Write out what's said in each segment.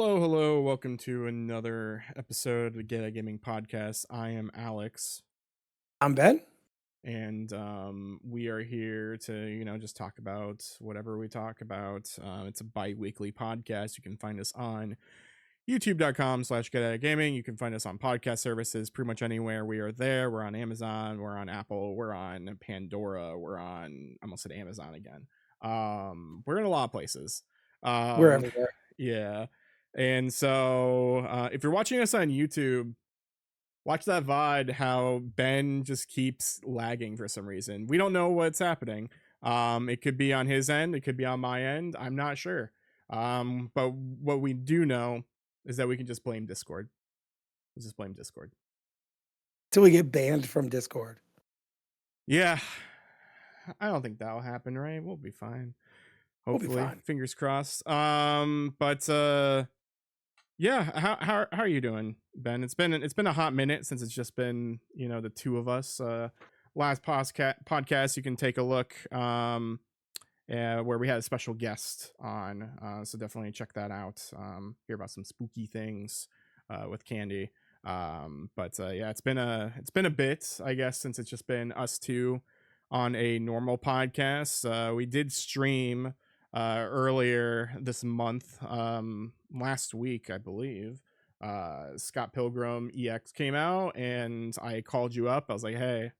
Hello. Welcome to another episode of the Get a Gaming Podcast. I am Alex, I'm Ben. and we are here to, just talk about whatever we talk about. It's a bi-weekly podcast. You can find us on youtube.com/GetAgaming. You can find us on podcast services pretty much anywhere. We are there. We're on Amazon. We're on Apple. We're on Pandora. We're on, I almost said Amazon again. We're in a lot of places. We're Um, everywhere. yeah. And so if you're watching us on YouTube, watch that VOD how Ben just keeps lagging for some reason. We don't know what's happening. It could be on his end, it could be on my end. I'm not sure. But what we do know is that we can just blame Discord. Let's just blame Discord. Till we get banned from Discord. Yeah. I don't think that'll happen, right? We'll be fine. We'll be Hopefully. fine. Fingers crossed. But yeah, how are you doing, Ben? It's been a hot minute since it's just been, the two of us. Last podcast you can take a look where we had a special guest on. So definitely check that out. Hear about some spooky things with Candy. But yeah, it's been a bit, I guess, since it's just been us two on a normal podcast. We did stream earlier this month, last week, I believe. Scott Pilgrim EX came out, and I called you up. I was like, hey,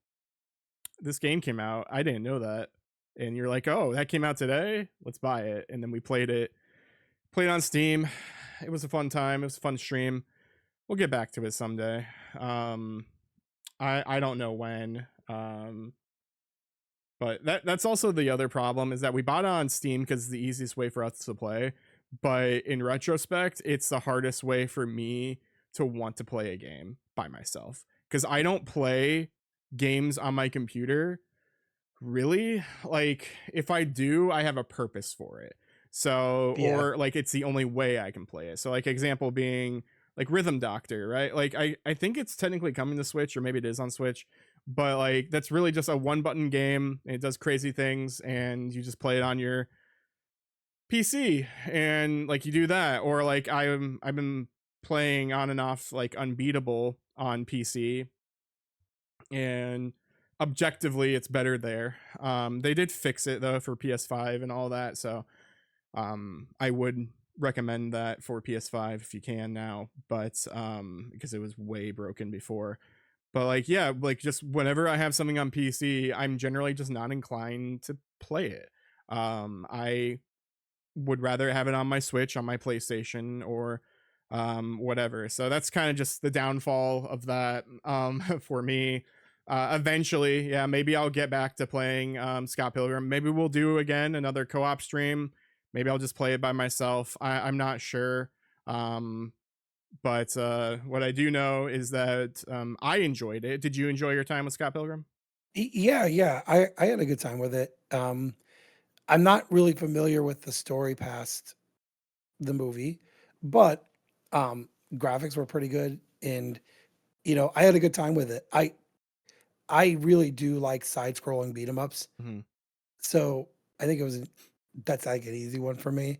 this game came out. I didn't know that. And you're like, oh, that came out today? Let's buy it. And then we played it on Steam. It was a fun time. It was a fun stream. We'll get back to it someday. I don't know when. But that's also the other problem, is that we bought it on Steam because it's the easiest way for us to play. But in retrospect, it's the hardest way for me to want to play a game by myself, because I don't play games on my computer really. Like, if I do, I have a purpose for it. So, Yeah. or like it's the only way I can play it. So like example being like Rhythm Doctor, right? Like I think it's technically coming to Switch, or maybe it is on Switch, but like that's really just a one button game, and it does crazy things, and you just play it on your PC, and like you do that. Or like I've been playing on and off like Unbeatable on PC, and objectively it's better there. They did fix it though for PS5 and all that, so I would recommend that for PS5 if you can now, but because it was way broken before. But like, yeah, like just whenever I have something on PC, I'm generally just not inclined to play it. I would rather have it on my Switch, on my PlayStation, or whatever. So that's kind of just the downfall of that for me. Eventually, yeah, maybe I'll get back to playing Scott Pilgrim. Maybe we'll do again another co-op stream. Maybe I'll just play it by myself. I'm not sure. Um, but what I do know is that I enjoyed it. Did you enjoy your time with Scott Pilgrim? Yeah. I had a good time with it. I'm not really familiar with the story past the movie, but graphics were pretty good, and I had a good time with it. I really do like side scrolling beat 'em ups. Hmm. So I think that's like an easy one for me.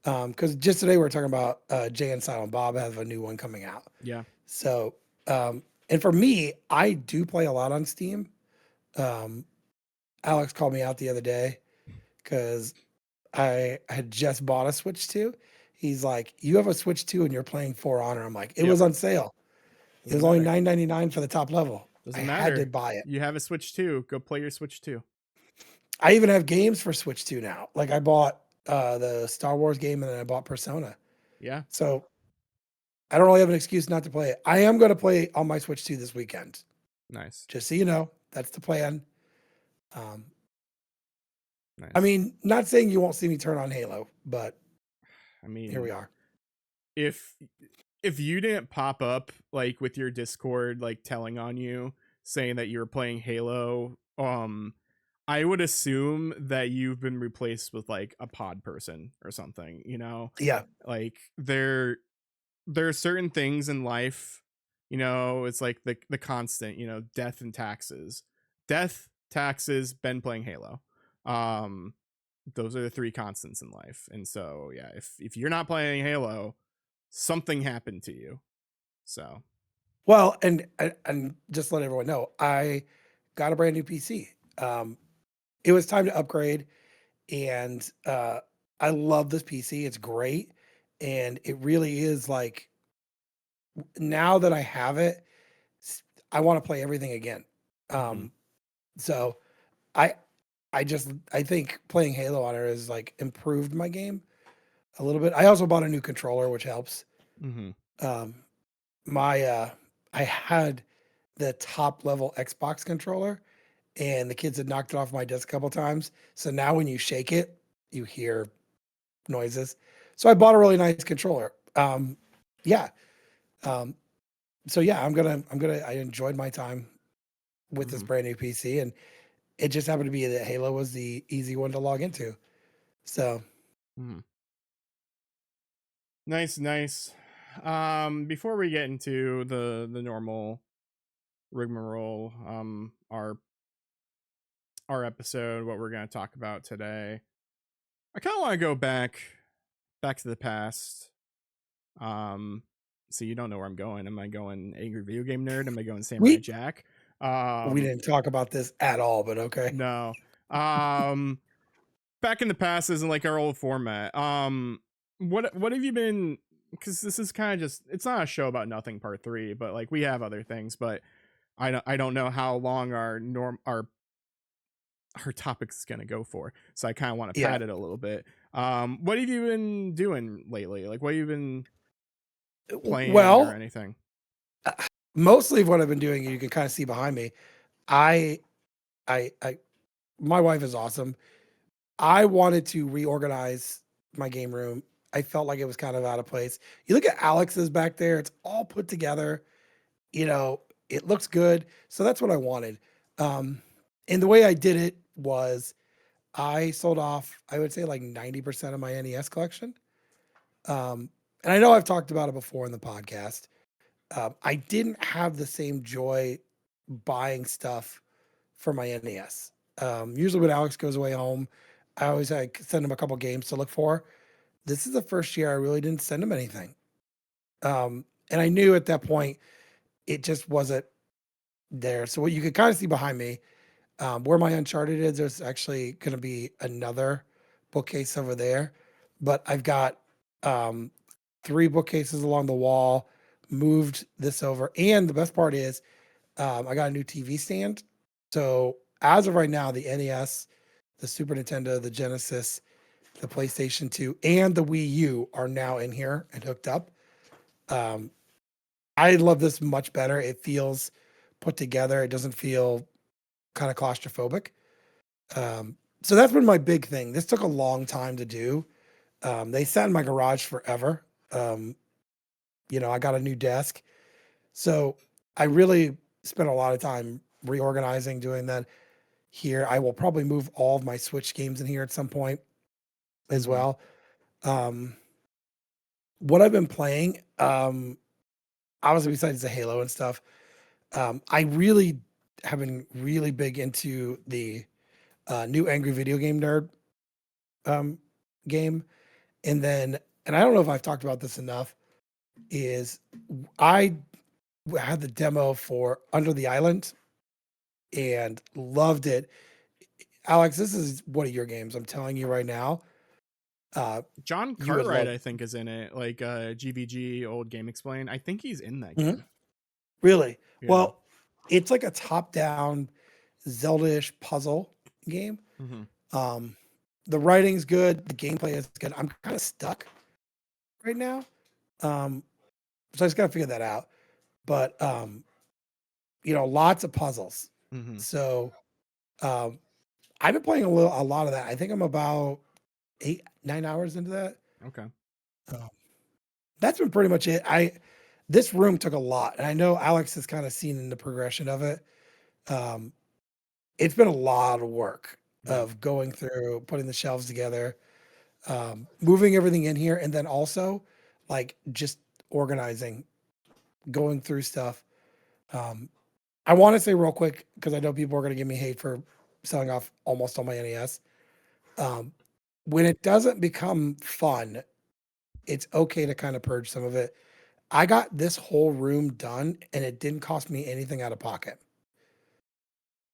Because just today we were talking about Jay and Silent Bob have a new one coming out. Yeah. So, and for me, I do play a lot on Steam. Um, Alex called me out the other day because I had just bought a Switch 2. He's like, "You have a Switch 2 and you're playing For Honor." I'm like, "It Yep. was on sale. It Doesn't was only matter. $9.99 for the top level. I Doesn't had to matter. buy it." You have a Switch 2. Go play your Switch 2. I even have games for Switch 2 now. Like I bought the Star Wars game, and then I bought Persona. Yeah. So I don't really have an excuse not to play it. I am going to play on my Switch 2 this weekend. Nice. Just so you know, that's the plan. Um, I Nice. mean, not saying you won't see me turn on Halo, but I here we mean, are. if if you didn't pop up like with your Discord like telling on you saying that you were playing Halo, I would assume that you've been replaced with like a pod person or something, Yeah, Like there are certain things in life, it's like the constant, death and taxes. Death, taxes, been playing Halo. Um those are the three constants in life. And so yeah, if you're not playing Halo, something happened to you. So, Well, and just let everyone know, I got a brand new PC. It was time to upgrade, and I love this PC. It's great, and it really is like now that I have it, I want to play everything again. mhm, So I I think playing Halo on it has like improved my game a little bit. I also bought a new controller, which helps. mhm. Um, my I had the top level Xbox controller, and the kids had knocked it off my desk a couple times. So now when you shake it, you hear noises. So I bought a really nice controller. Yeah. Um, so yeah, I enjoyed my time with this Mhm. brand new PC, and it just happened to be that Halo was the easy one to log into. So Mhm. Nice, nice. Before we get into the normal rigmarole, our episode, what we're gonna talk about today, I kind of want to go back to the past. Um, so you don't know where I'm going. Am I going angry video game nerd? Am I going Samurai we Jack? we Um, didn't talk about this at all, but okay. no. Um, back in the past isn't like our old format. What have you been? Because this is kind of just, it's not a show about nothing part three, but like we have other things, but I don't know how long our topics is gonna go for, so I kind of want to Yeah. pad it a little bit. What have you been doing lately? Like, what have you been playing or Well, anything? uh, mostly what I've been doing, you can kind of see behind me. I I my wife is awesome. I wanted to reorganize my game room. I felt like it was kind of out of place. You look at Alex's back there, it's all put together, you know, it looks good. So that's what I wanted. Um, and the way I did it was I sold off, I would say like 90% of my NES collection. Um, and I know I've talked about it before in the podcast. I didn't have the same joy buying stuff for my NES. Usually when Alex goes away home, I always like send him a couple games to look for. This is the first year I really didn't send him anything. And I knew at that point it just wasn't there. So what you could kind of see behind me, where my Uncharted is, there's actually going to be another bookcase over there. But I've got um, three bookcases along the wall, moved this over. And the best part is I got a new TV stand. So as of right now, the NES, the Super Nintendo, the Genesis, the PlayStation 2, and the Wii U are now in here and hooked up. Um, I love this much better. It feels put together. It doesn't feel kind of claustrophobic. So that's been my big thing. This took a long time to do. They sat in my garage forever. Um, I got a new desk. So I really spent a lot of time reorganizing, doing that here. I will probably move all of my Switch games in here at some point as Mm-hmm. well. Um, what I've been playing, obviously besides the Halo and stuff, I really have been really big into the new Angry Video Game Nerd um, game. And then, and I don't know if I've talked about this enough, is I had the demo for Under the Island and loved it. Alex, this is one of your games. I'm telling you right now. Uh, John you would Cartwright, love. I think, is in it. Like GVG, old Game Explain. I think he's in that Mhm. game. Really? Yeah. Well, it's like a top-down Zelda-ish puzzle game. Mm-hmm. Um, the writing's good, the gameplay is good. I'm kind of stuck right now. Um, so I just gotta figure that out. But lots of puzzles. Mm-hmm. So um I've been playing a lot of that. I think I'm about 8, 9 hours into that. Okay. Um, that's been pretty much it. This room took a lot, and I know Alex has kind of seen in the progression of it. Um, it's been a lot of work Yeah. of going through, putting the shelves together, moving everything in here, and then also like just organizing, going through stuff. Um, I want to say real quick because I know people are going to give me hate for selling off almost all my NES. Um, when it doesn't become fun, it's okay to kind of purge some of it. I got this whole room done and it didn't cost me anything out of pocket.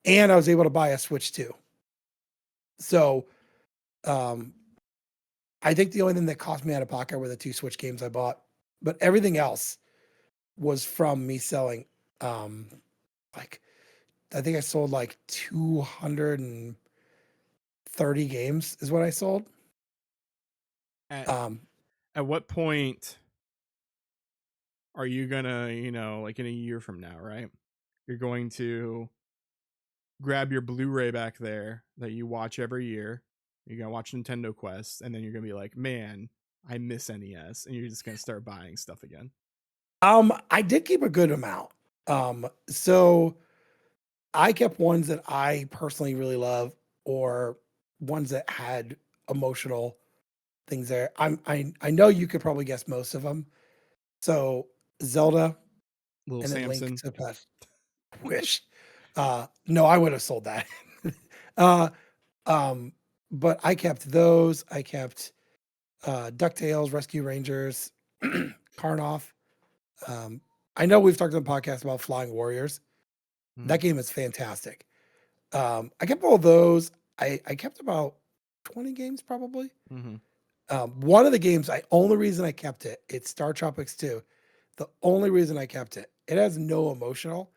And I was able to buy a Switch too. So um I think the only thing that cost me out of pocket were the two Switch games I bought, but everything else was from me selling. Um, like I think I sold like 230 games is what I sold. At Um, at what point are you gonna, like in a year from now, right? You're going to grab your Blu-ray back there that you watch every year. You're gonna watch Nintendo Quest, and then you're gonna be like, "Man, I miss NES," and you're just gonna start buying stuff again. I did keep a good amount. So I kept ones that I personally really love, or ones that had emotional things there. I know you could probably guess most of them. So Zelda Little and then Link Samson. to the Past. Wish. No, I would have sold that. uh, um, but I kept those. I kept DuckTales, Rescue Rangers, Karnoff. Um, I know we've talked on the podcast about Flying Warriors. Mm-hmm. That game is fantastic. I kept all those. I kept about 20 games probably. Mm-hmm. One of the games, only reason I kept it, it's Star Tropics 2. The only reason I kept it, it has no emotional,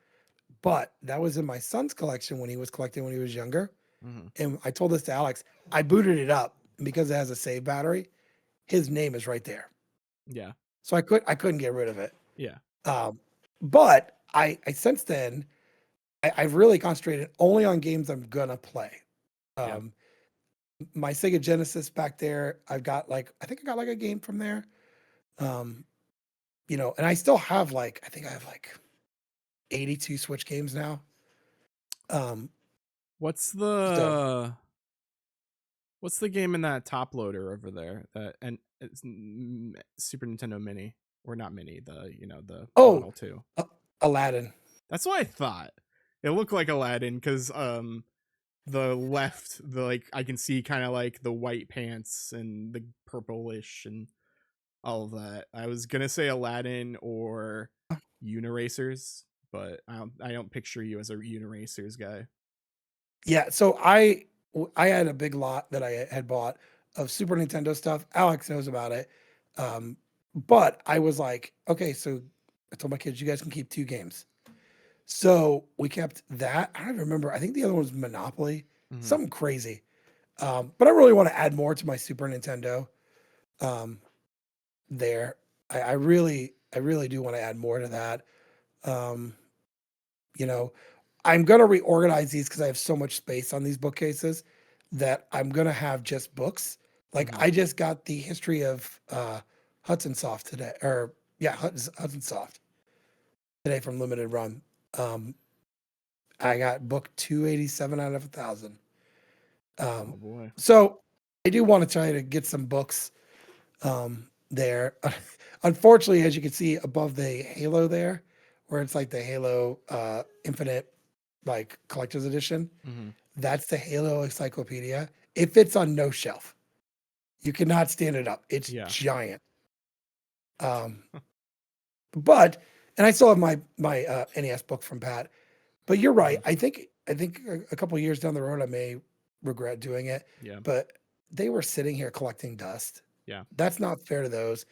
but that was in my son's collection when he was collecting when he was younger. Mm-hmm. And I told this to Alex. I booted it up, and because it has a save battery, his name is right there. Yeah. So I couldn't get rid of it. Yeah. But I since then I've really concentrated only on games I'm gonna play. Yeah. Um, my Sega Genesis back there, I've got like I think I got like a game from there. Um, and I still have like I think I have like 82 Switch games now. Um, What's so the what's the game in that top loader over there? And it's Super Nintendo Mini, or not Mini, the oh, Model 2. uh, Aladdin. That's what I thought. It looked like Aladdin because the left, the like I can see kind of like the white pants and the purplish and all of that. I was gonna say Aladdin or Uniracers, but I don't picture you as a Uniracers guy. Yeah, so I had a big lot that I had bought of Super Nintendo stuff. Alex knows about it. But I was like, okay, so I told my kids, you guys can keep two games. So we kept that. I don't even remember. I think the other one was Monopoly, Mm-hmm. something crazy. But I really want to add more to my Super Nintendo. Um, there, I really do want to add more to that. Um, you know, I'm gonna reorganize these because I have so much space on these bookcases that I'm gonna have just books. Like Mm-hmm. I just got the history of Hudson Soft today, or yeah, Hudson Soft today from Limited Run. Um, I got book 287 out of 1,000. Oh Um, boy. so I do want to try to get some books there. Unfortunately, as you can see above the Halo there, where it's like the Halo Infinite like collector's edition, Mm-hmm. that's the Halo Encyclopedia. It fits on no shelf. You cannot stand it up. It's Yeah. giant. Um, but and I still have my NES book from Pat. But you're right. Mm-hmm. I think a couple years down the road, I may regret doing it. Yeah. But they were sitting here collecting dust. Yeah. That's not fair to those.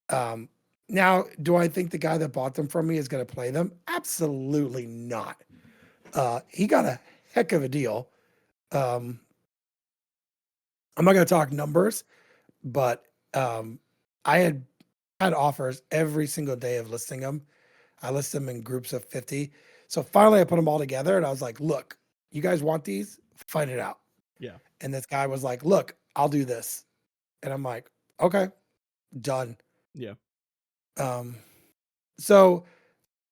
Um, now, do I think the guy that bought them from me is going to play them? Absolutely not. He got a heck of a deal. Um, I'm not going to talk numbers, but I had offers every single day of listing them. I list them in groups of 50. So finally, I put them all together and I was like, look, you guys want these? Fight it out. Yeah. And this guy was like, look, I'll do this. And I'm like, okay, done. Yeah. Um, so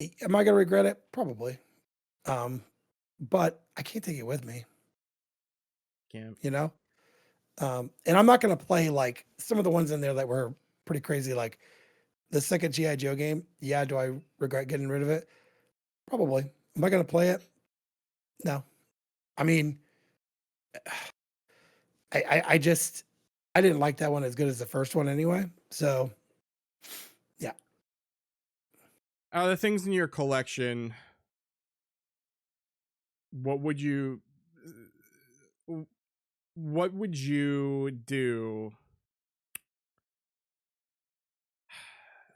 am I going to regret it? Probably. Um, but I can't take it with me, Can't. you know? And I'm not going to play like some of the ones in there that were pretty crazy, like the second G.I. Joe game. Yeah. Do I regret getting rid of it? Probably. Am I going to play it? No. I mean, I just I didn't like that one as good as the first one anyway. So yeah, The things in your collection, what would you what would you do,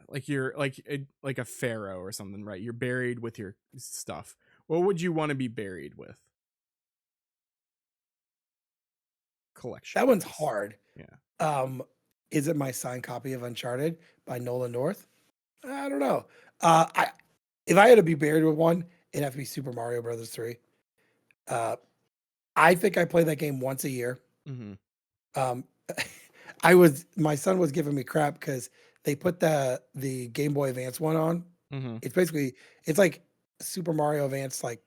like you're like a pharaoh or something, right? You're buried with your stuff. What would you want to be buried with, collection that one's wise? hard. Yeah. Um, is it my signed copy of Uncharted by Nolan North? I don't know. I if I had to be buried with one, it'd have to be Super Mario Brothers 3. Uh, I think I play that game once a year. Mm-hmm. Um, my son was giving me crap because they put the Game Boy Advance one on. Mm-hmm. It's basically it's like Super Mario Advance like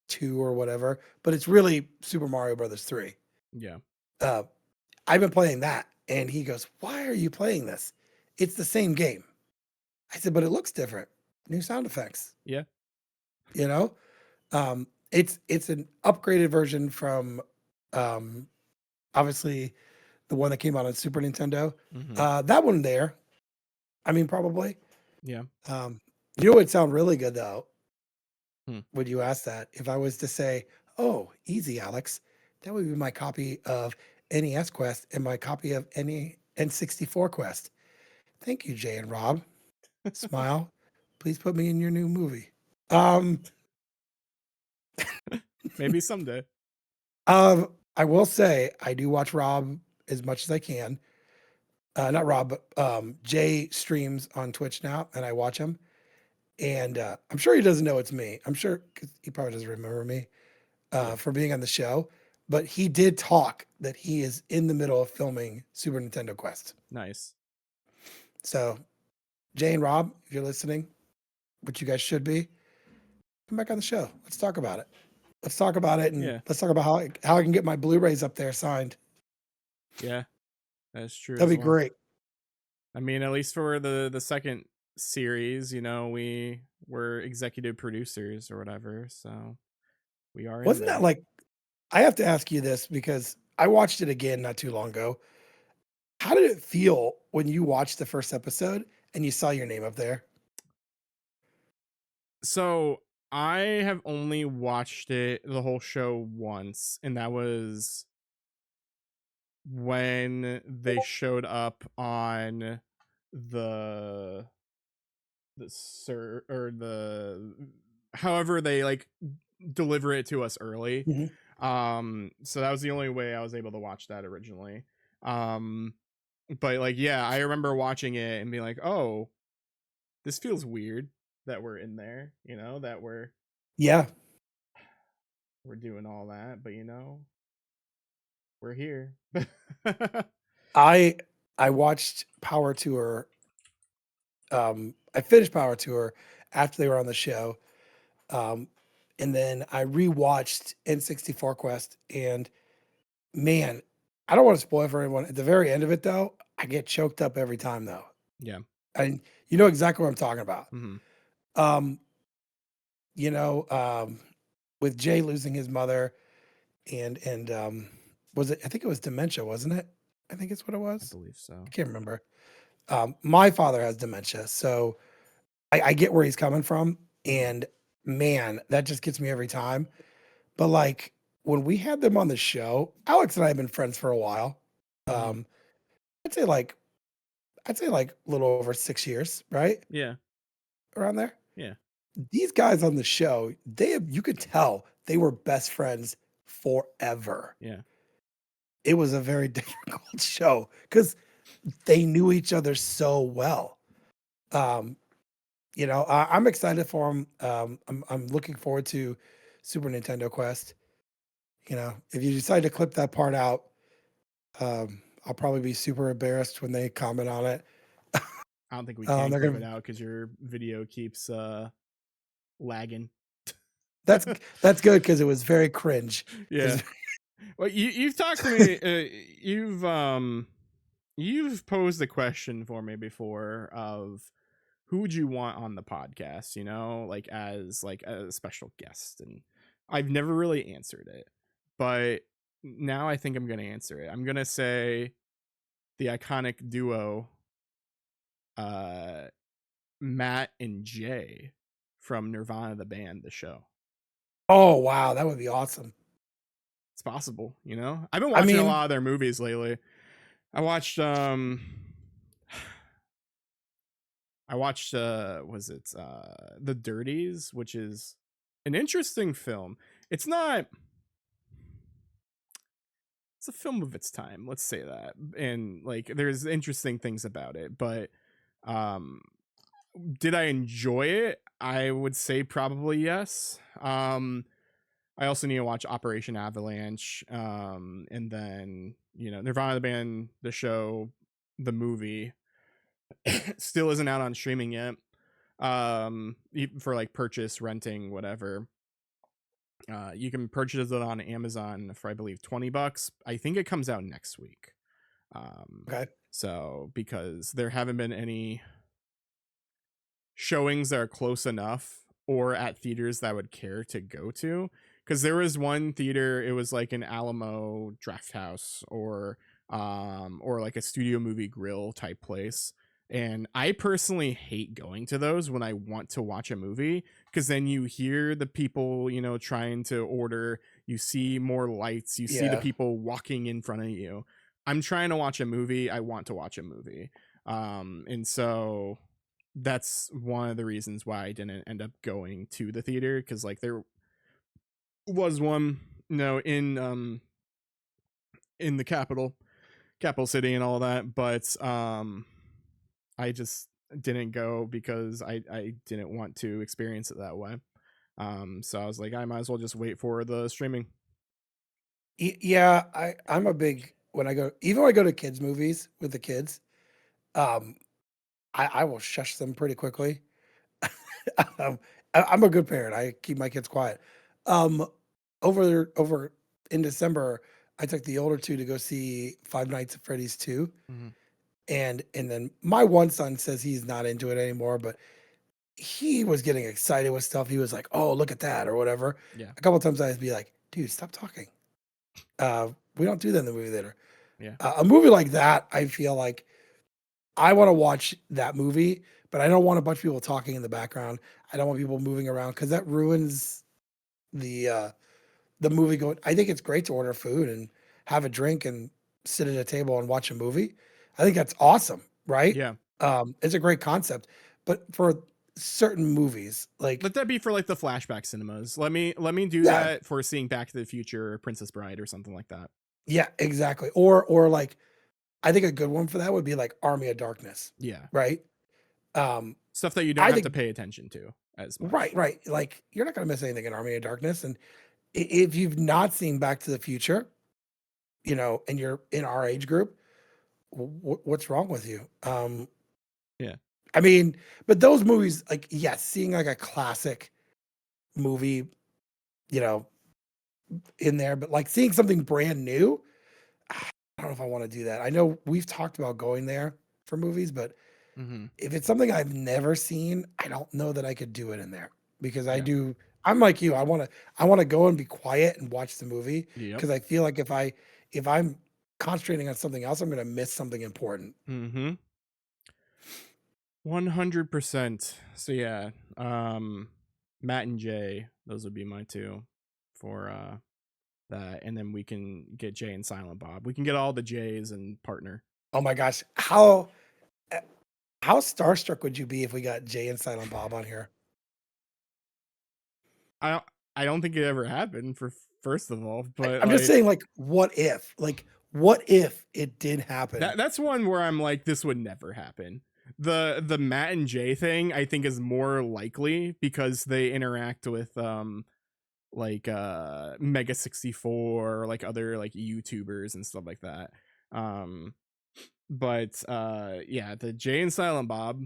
2 or whatever, but it's really Super Mario Brothers 3. Yeah. Uh, I've been playing that, and he goes, "Why are you playing this? It's the same game." I said, "But it looks different. New sound effects, Yeah. you know?" It's an upgraded version from um, obviously the one that came out on Super Nintendo. Mm-hmm. That one there, I mean, probably. Yeah. Um, you know what would sound really good though? Hmm. Would you ask that? If I was to say, "Oh, easy, Alex," that would be my copy of NES Quest and my copy of N64 Quest. Thank you, Jay and Rob. Smile. Please put me in your new movie. Um, Maybe someday. I will say I do watch Rob as much as I can. Not Rob, but Jay streams on Twitch now, and I watch him. And I'm sure he doesn't know it's me. I'm sure 'cause he probably doesn't remember me Yeah. for being on the show. But he did talk that he is in the middle of filming Super Nintendo Quest. Nice. So, Jay and Rob, if you're listening, which you guys should be, come back on the show. Let's talk about it. Let's talk about it, and Yeah. let's talk about how I can get my Blu-rays up there signed. Yeah. That's true That'd as be well. great. I mean, at least for the second series, we were executive producers or whatever, so we are in Wasn't that there. like? I have to ask you this because I watched it again not too long ago. How did it feel when you watched the first episode and you saw your name up there? So I have only watched the whole show once, and that was when they showed up on the or the however they like deliver it to us early. Mhm. So that was the only way I was able to watch that originally. um but like, yeah, I remember watching it and being like, oh, this feels weird that we're in there, that Yeah, we're doing all that, but we're here. I I watched Power Tour. I finished Power Tour after they were on the show, um, and then I rewatched N64 Quest. And man, I don't want to spoil for anyone. At the very end of it, though, I get choked up every time, though. Yeah. And you know exactly what I'm talking about. Hmm. Um, you know, with Jay losing his mother, and was it? I think it was dementia, wasn't it? I think it's what it I was. believe so. I can't remember. My father has dementia, so I get where he's coming from, Hmm. and man, that just gets me every time. But like when we had them on the show, Alex and I have been friends for a while. Hmm. Um, I'd say like a little over 6 years, right Yeah. around there. Yeah. These guys on the show, you could tell they were best friends forever. Yeah. It was a very difficult show because they knew each other so well. Um, I'm excited for them. I'm looking forward to Super Nintendo Quest. If you decide to clip that part out, I'll probably be super embarrassed when they comment on it. I don't think we can They're clip it gonna. out because your video keeps lagging. That's that's good because it was very cringe. It Yeah. was, Well, you've talked to me. You've posed the question for me before of who would you want on the podcast, like as like a special guest, and I've never really answered it, but now I think I'm gonna answer it. I'm gonna say the iconic duo, uh, Matt and Jay from Nirvana the band, the show. Oh wow, that would be awesome. It's possible, you know? I've been I watching a mean, lot of their movies lately. I watched was it The Dirties, which is an interesting film. It's not it's a film of its time, let's say that. And like there's interesting things about it, but um did I enjoy it? I would say probably yes. I also need to watch Operation Avalanche, and then Nirvana the band, the show, the movie still isn't out on streaming yet. For like purchase, renting, whatever. You can purchase it on Amazon for I believe $20. I think it comes out next week. okay. So because there haven't been any showings that are close enough or at theaters that I would care to go to, because there was one theater, it was like an Alamo Draft House or like a Studio Movie Grill type place, and I personally hate going to those when I want to watch a movie, because then you hear the people trying to order, you see more lights, you see the Yeah. people walking in front of you. I'm trying to watch a movie, I want to watch a movie. And so that's one of the reasons why I didn't end up going to the theater, because like there was one in the capital city and all that, but I just didn't go because I didn't want to experience it that way. So I was like, I might as well just wait for the streaming. Yeah, I'm a big when I go even when I go to kids movies with the kids, um, I will shush them pretty quickly. um, I'm a good parent. I keep my kids quiet. Um, over in December, I took the older two to go see Five Nights at Freddy's 2. Mhm. And then my one son says he's not into it anymore, but he was getting excited with stuff. He was like, "Oh, look at that," or whatever. Yeah. A couple of times I'd be like, "Dude, stop talking. We don't do that in the movie theater." Yeah. A movie like that, I feel like I want to watch that movie, but I don't want a bunch of people talking in the background. I don't want people moving around because that ruins the the movie. Going, I think it's great to order food and have a drink and sit at a table and watch a movie. I think that's awesome, right? Yeah. It's a great concept, but for certain movies, like Let that be for like the flashback cinemas. Let me do yeah, that for seeing Back to the Future or Princess Bride or something like that. yeah, exactly. Or like I think a good one for that would be like Army of Darkness, Yeah. right? Um, Stuff that you don't I have to think pay attention to as right, much. right. Like you're not gonna miss anything in Army of Darkness, and if you've not seen Back to the Future, and you're in our age group, what's wrong with you? Yeah. I mean, but those movies, like, yes, seeing like a classic movie, you know, in there, but like seeing something brand new, I don't know if I want to do that. I know we've talked about going there for movies, but Mm-hmm. if it's something I've never seen, I don't know that I could do it in there because Yeah. I'm like you. I want to go and be quiet and watch the movie Yep. because I feel like if I'm concentrating on something else, I'm going to miss something important. Mm-hmm. 100%. So yeah, Matt and Jay, those would be my two for that, and then we can get Jay and Silent Bob. We can get all the Jays and partner. Oh my gosh, how starstruck would you be if we got Jay and Silent Bob on here? I don't, I don't think it ever happened for first of all, but I'm just like saying, like, what if? Like, what if it did happen? that's one where I'm like, this would never happen. The Matt and Jay thing I think is more likely because they interact with like Mega 64 or like other like YouTubers and stuff like that. Um but yeah, the Jay and Silent Bob,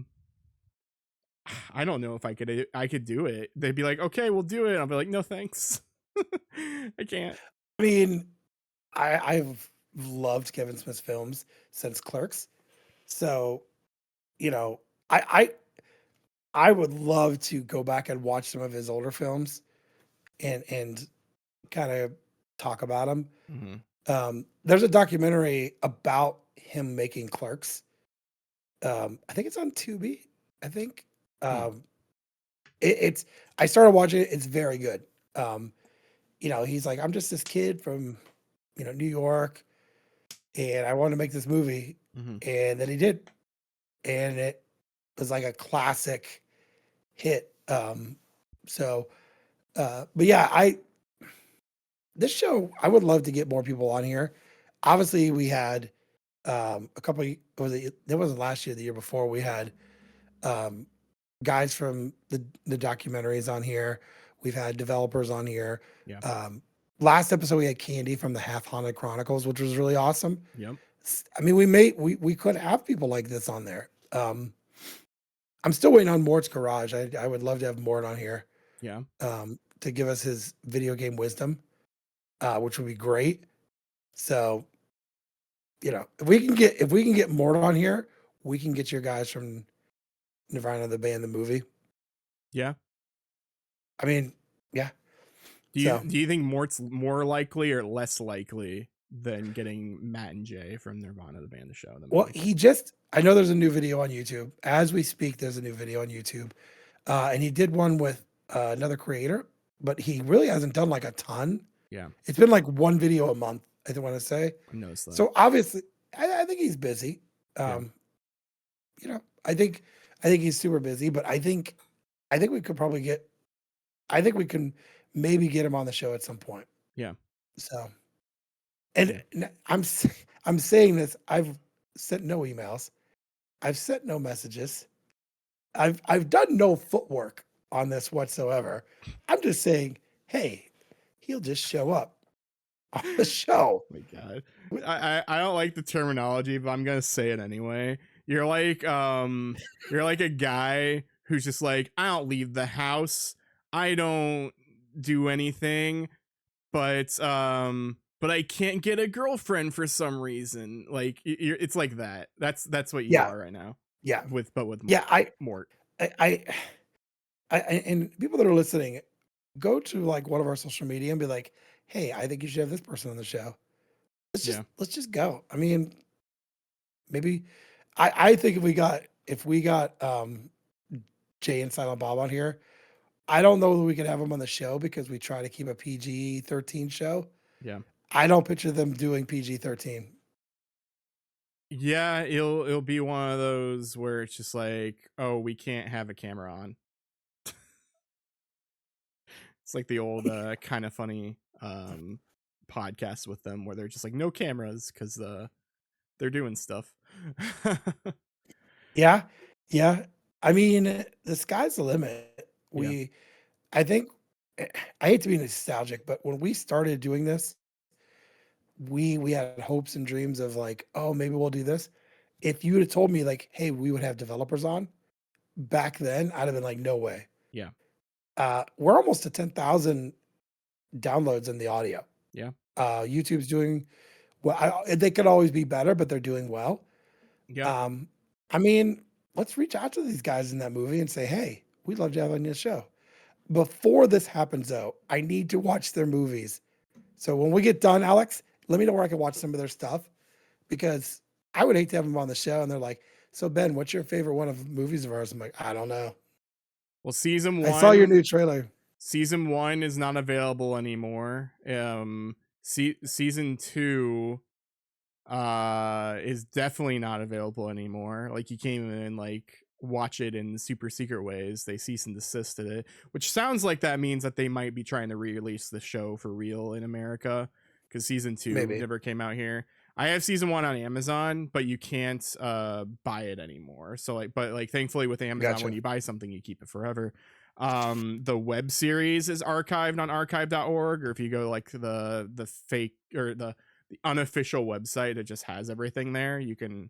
I don't know if I could do it. They'd be like, "Okay, we'll do it." I'll be like, "No, thanks." I can't. I mean, I've loved Kevin Smith's films since Clerks, so you know, I I would love to go back and watch some of his older films and kind of talk about them. Mhm. There's a documentary about him making Clerks. I think it's on Tubi. I think Hmm. um, it's. I started watching it. It's very good. Um, he's like, I'm just this kid from New York, and I want to make this movie, Hmm. and then he did, and it was like a classic hit. So, but yeah, I this show, I would love to get more people on here. Obviously, we had a couple. Was it wasn't last year, the year before. We had um, guys from the documentaries on here. We've had developers on here. Yeah. Um, Last episode we had Candy from the Half Haunted Chronicles, which was really awesome. Yep. I mean, we could have people like this on there. I'm still waiting on Mort's Garage. I would love to have Mort on here Yeah. to give us his video game wisdom, which would be great. So, if we can get Mort on here, we can get your guys from Nirvana the band, the movie. Yeah. I mean, yeah. Do you So, do you think Mort's more likely or less likely than getting Matt and Jay from Nirvana the band to show the well, movie? I know there's a new video on YouTube. As we speak, there's a new video on YouTube. And he did one with another creator, but he really hasn't done like a ton. Yeah, It's been like one video a month, I want to say. I noticed that. So obviously, I think he's busy. Yeah. Um, I think he's super busy, but I think we could probably get. I think we can maybe get him on the show at some point. Yeah. So, Yeah. and I'm saying this. I've sent no emails. I've sent no messages. I've done no footwork on this whatsoever. I'm just saying, hey, he'll just show up on the show. My God. I don't like the terminology, but I'm gonna say it anyway. You're like a guy who's just like, I don't leave the house. I don't do anything, but I can't get a girlfriend for some reason. Like it's like that. That's what you Yeah, are right now. yeah, With yeah. Mort. I, I, and people that are listening, go to like one of our social media and be like, hey, I think you should have this person on the show. Yeah. Let's just go. I mean, maybe I think if we got Jay and Silent Bob on here, I don't know that we could have them on the show because we try to keep a PG-13 show. Yeah. I don't picture them doing PG-13. Yeah, it'll be one of those where it's just like, oh, we can't have a camera on. It's like the old kind of funny podcast with them where they're just like no cameras because they're doing stuff. Yeah, yeah. I mean, the sky's the limit. Yeah. I think, I hate to be nostalgic, but when we started doing this, we had hopes and dreams of like, oh, maybe we'll do this. If you would have told me like, hey, we would have developers on back then, I'd have been like, no way. Yeah. We're almost to 10,000 downloads in the audio. Yeah. YouTube's doing well. They could always be better, but they're doing well. Yeah. Um, I mean, let's reach out to these guys in that movie and say, hey, we'd love to have you on the show. Before this happens, though, I need to watch their movies. So when we get done, Alex, let me know where I can watch some of their stuff because I would hate to have them on the show and they're like, so Ben, what's your favorite one of movies of ours? I'm like, I don't know. Well, season I saw your one new trailer. season one is not available anymore. Season two is definitely not available anymore. Like you can't even like watch it in super secret ways. They cease and desisted it, which sounds like that means that they might be trying to re-release the show for real in America because season two Maybe. never came out here. I have season one on Amazon, but you can't buy it anymore. So like thankfully with Amazon, Gotcha. when you buy something, you keep it forever. The web series is archived on archive.org, or if you go like the fake or the unofficial website, it just has everything there. You can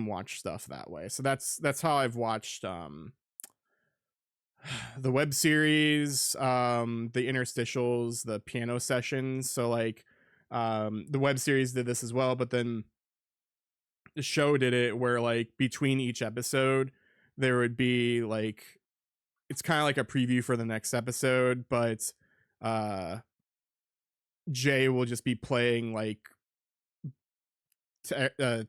watch stuff that way. So that's how I've watched the web series, the interstitials, the piano sessions. So like the web series did this as well, but then the show did it where like between each episode there would be like, it's kind of like a preview for the next episode, but Jay will just be playing like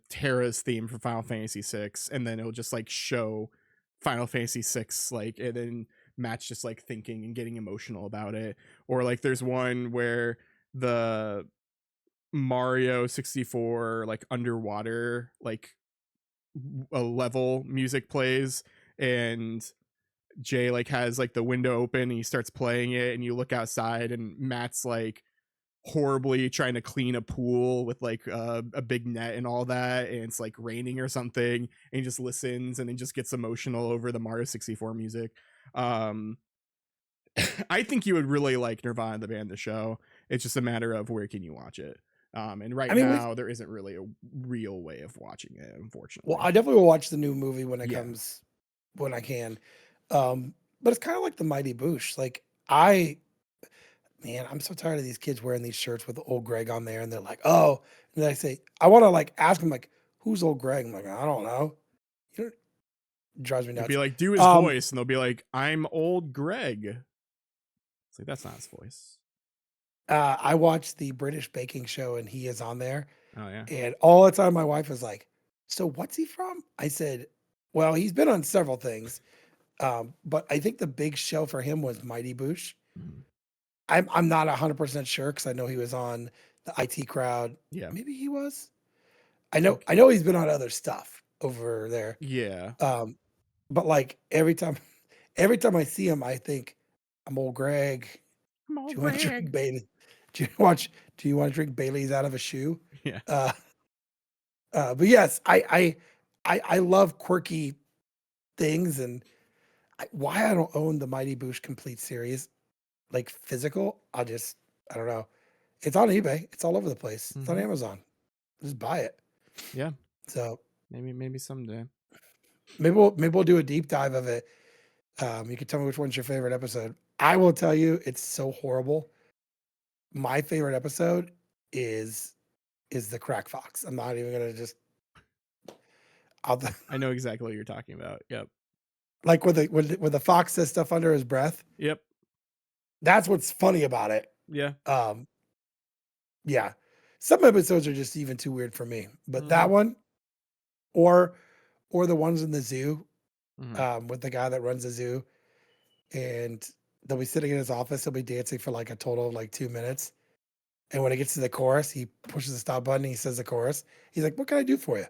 Terra's theme for Final Fantasy VI, and then it'll just like show Final Fantasy VI, like, and then Matt's just like thinking and getting emotional about it. Or like there's one where the Mario 64 like underwater like a level music plays, and Jay like has like the window open and he starts playing it, and you look outside and Matt's like horribly trying to clean a pool with like a big net and all that, and it's like raining or something, and he just listens and then just gets emotional over the Mario 64 music. um I think you would really like Nirvana the band, the show. It's just a matter of where can you watch it. And right I mean, now there isn't really a real way of watching it, well, unfortunately. I definitely will watch the new movie when it Yeah. comes when I can. But it's kind of like the Mighty Boosh. Like I man, I'm so tired of these kids wearing these shirts with old Greg on there, and they're like, "Oh," and then I say, I want to like ask them like, "Who's old Greg?" I'm like, I don't know. You know, it drives me You'd be nuts. like, do his Um, voice, and they'll be like, I'm old Greg. It's like, that's not his voice. I watched the British baking show, and he is on there, Oh yeah. and all the time my wife was like, "So what's he from?" I said, "Well, he's been on several things, but I think the big show for him was Mighty Boosh." Mhm. I'm not 100% sure because I know he was on the IT Crowd. Yeah. Maybe he was. Like, I know he's been on other stuff over there. yeah. Um, but like every time I see him, I think I'm old Greg. I'm Do old you want to drink Greg. Bailey? Do you want to drink Bailey's out of a shoe? Yeah. Uh, but yes, I love quirky things, and why I don't own the Mighty Boosh complete series like physical. I don't know. It's on eBay. It's all over the place. It's on Hmm. Amazon. Just buy it. Yeah. So Maybe someday. maybe we'll do a deep dive of it. You can tell me which one's your favorite episode. I will tell you, it's so horrible. My favorite episode is the Crack Fox. I'm not even gonna just I'll, I know exactly what you're talking about. Yep. like when the fox says stuff under his breath. Yep. That's what's funny about it. Yeah. Um, yeah, some episodes are just even too weird for me, but Hmm. that one or the ones in the zoo Hmm. with the guy that runs the zoo, and they'll be sitting in his office. He'll be dancing for like a total of like 2 minutes. And when it gets to the chorus, he pushes the stop button. He says the chorus. He's like, "What can I do for you?"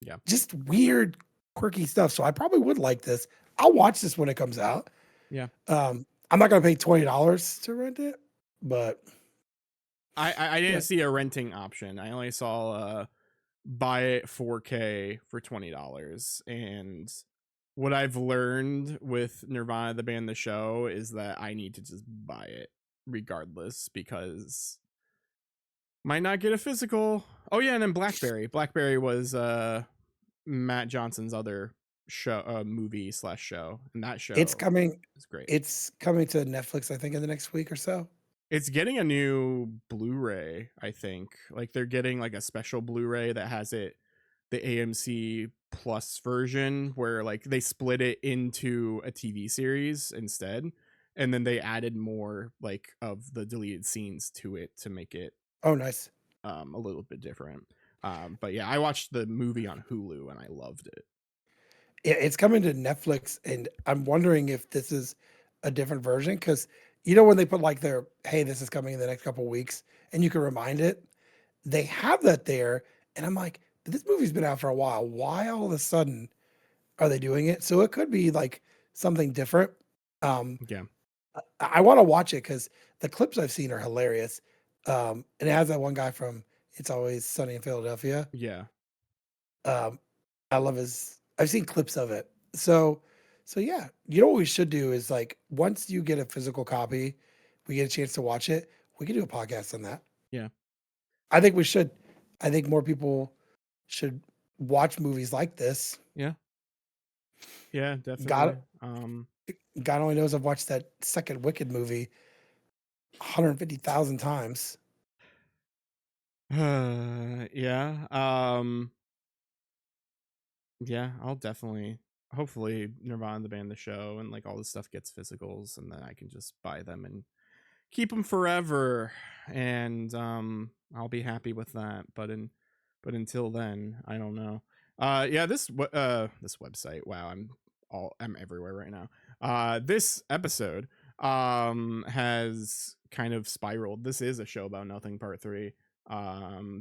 Yeah. Just weird, quirky stuff. So I probably would like this. I'll watch this when it comes out. Yeah. I'm not gonna pay $20 to rent it, but I didn't yeah, see a renting option. I only saw buy it 4K for $20. And what I've learned with Nirvana the band, the show, is that I need to just buy it regardless, because might not get a physical. Oh yeah, and then Blackberry. Blackberry was Matt Johnson's other show, movie slash show, and that it's show coming. is great. It's coming to Netflix, I think, in the next week or so. It's getting a new Blu-ray, I think. Like they're getting like a special Blu-ray that has it, the AMC Plus version, where like they split it into a TV series instead, and then they added more like of the deleted scenes to it to make it Oh, nice. a little bit different. But yeah, I watched the movie on Hulu and I loved it. Yeah, it's coming to Netflix, and I'm wondering if this is a different version because you know when they put like their "Hey, this is coming in the next couple weeks," and you can remind it. They have that there, and I'm like, "But this movie's been out for a while. Why all of a sudden are they doing it?" So it could be like something different. Um, Yeah. I want to watch it because the clips I've seen are hilarious. And it has that one guy from It's Always Sunny in Philadelphia. Yeah. Um, I love his. I've seen clips of it. So yeah, you know what we should do is like once you get a physical copy, we get a chance to watch it. We can do a podcast on that. Yeah. I think we should. I think more people should watch movies like this. Yeah. Yeah, God, definitely. God only knows I've watched that second Wicked movie 150,000 times. Yeah. Yeah, I'll definitely, hopefully Nirvana the band, the show, and like all this stuff gets physicals, and then I can just buy them and keep them forever, and I'll be happy with that. But But until then, I don't know. Yeah, this website. Wow, I'm everywhere right now. This episode has kind of spiraled. This is a show about nothing part 3.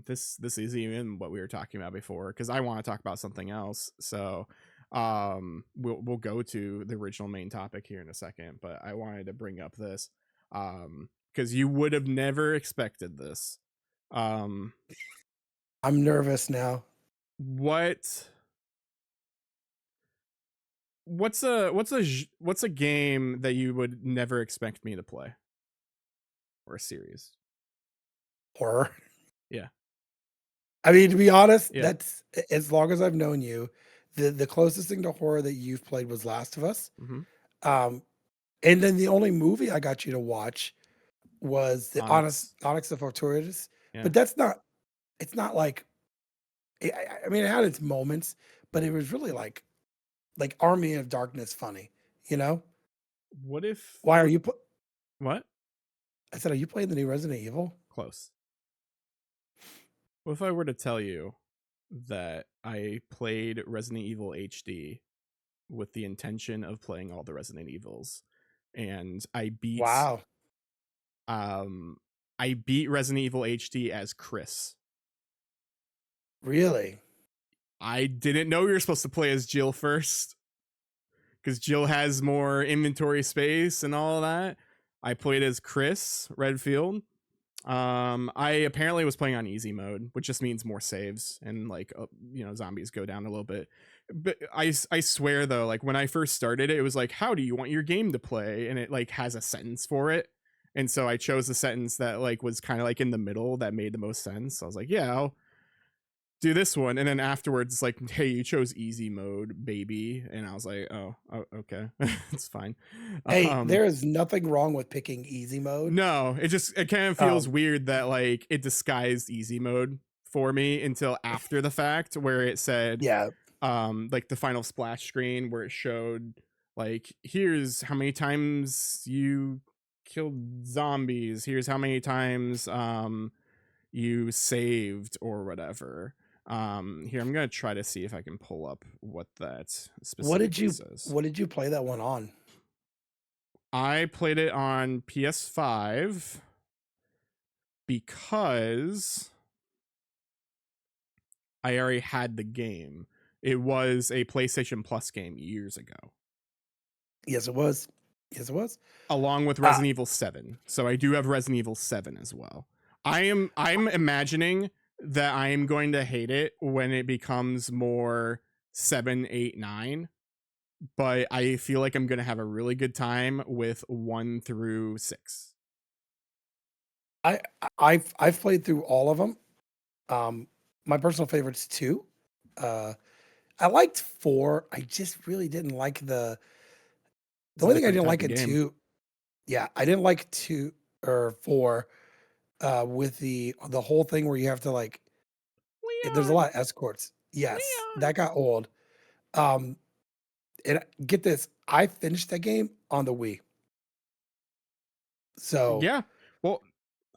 This is even what we were talking about before, because I want to talk about something else. So we'll go to the original main topic here in a second, but I wanted to bring up this because you would have never expected this. Um I'm nervous now. what what's a game that you would never expect me to play, or a series? Horror. Yeah. I mean, to be honest, Yeah. that's as long as I've known you, the closest thing to horror that you've played was Last of Us. Mm-hmm. Um, and then the only movie I got you to watch was the Onyx. Onyx of Fortuitous. Yeah. But that's not. It's not like. I mean, it had its moments, but it was really like Army of Darkness funny. You know? What if Why are you? what I said, are you playing the new Resident Evil? close what if I were to tell you that I played Resident Evil HD with the intention of playing all the Resident Evils, and Wow, I beat Resident Evil HD as Chris. really? I didn't know you were supposed to play as Jill first, because Jill has more inventory space and all of that. I played as Chris Redfield. I apparently was playing on easy mode, which just means more saves and like zombies go down a little bit. But I swear though, like when I first started it was like, how do you want your game to play? And it like has a sentence for it. And so I chose the sentence that like was kind of like in the middle that made the most sense. I was like, yeah, I'll do this one. And then afterwards it's like, hey, you chose easy mode, baby. And I was like, oh okay. It's fine. Hey, there is nothing wrong with picking easy mode. No, it kind of feels Um, weird that like it disguised easy mode for me until after the fact, where it said yeah, like the final splash screen where it showed like, here's how many times you killed zombies, here's how many times you saved or whatever. Here, I'm gonna try to see if I can pull up what that specifically says. what did you play that one on? I played it on PS5 because I already had the game. It was a PlayStation Plus game years ago, Yes, it was. Yes, it was. along with Resident Evil 7. So I do have Resident Evil 7 as well. I'm imagining that I am going to hate it when it becomes more 7, 8, 9. But I feel like I'm gonna have a really good time with 1 through 6. I've played through all of them. My personal favorite's 2. I liked 4. I just really didn't like the only thing I didn't like in 2. Yeah, I didn't like 2 or 4 with the whole thing where you have to like there's a Leon, lot of escorts. Yes, Leon. that got old. Um, and get this, I finished that game on the Wii. So Yeah. Well,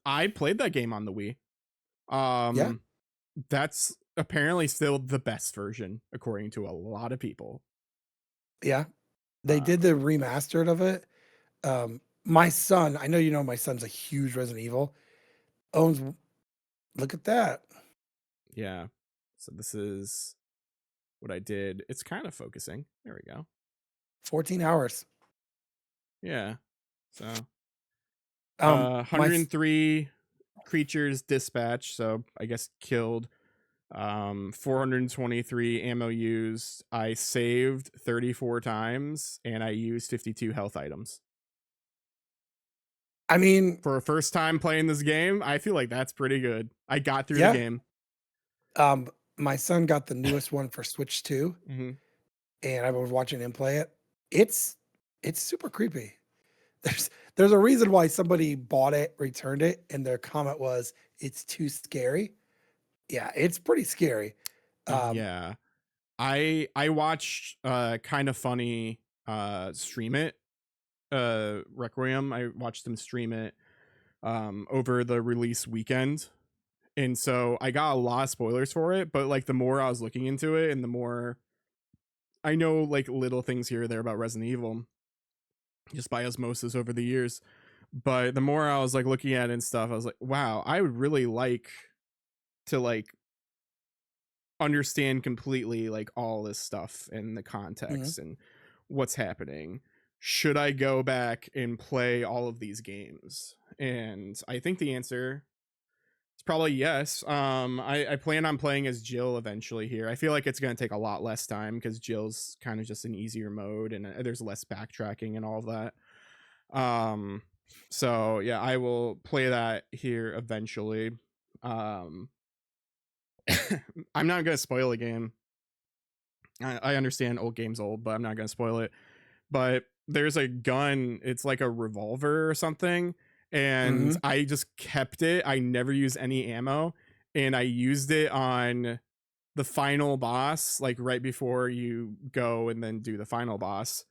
I played that game on the Wii. yeah, That's apparently still the best version according to a lot of people. yeah. They did the remastered of it. My son, I know you know my son's a huge Resident Evil. Owns look at that. Yeah. So this is what I did. It's kind of focusing. There we go. 14 hours. Yeah. So My 103 creatures dispatched, so I guess killed. 423 ammo used. I saved 34 times and I used 52 health items. I mean, For a first time playing this game, I feel like that's pretty good. I got through the yeah. game. My son got the newest one for Switch 2, Mm-hmm. and I was watching him play it. It's super creepy. There's a reason why somebody bought it, returned it, and their comment was it's too scary. Yeah, it's pretty scary. Yeah. I watched Kind of Funny stream it. Requiem. I watched him stream it over the release weekend, And so I got a lot of spoilers for it, but like the more I was looking into it and the more I know like little things here or there about Resident Evil just by osmosis over the years. But the more I was like looking at it and stuff, I was like, wow, I would really like to like understand completely like all this stuff and the Mhm. context and what's happening. Should I go back and play all of these games? And I think the answer is probably yes. I plan on playing as Jill eventually here. I feel like it's going to take a lot less time because Jill's kind of just an easier mode and there's less backtracking and all of that. Um, so yeah, I will play that here eventually. Um, I'm not gonna spoil a game. I understand old game's old, but I'm not gonna spoil it. But there's a gun, it's like a revolver or something, and Mhm. I just kept it. I never used any ammo, and I used it on the final boss, like right before you go and then do the final boss.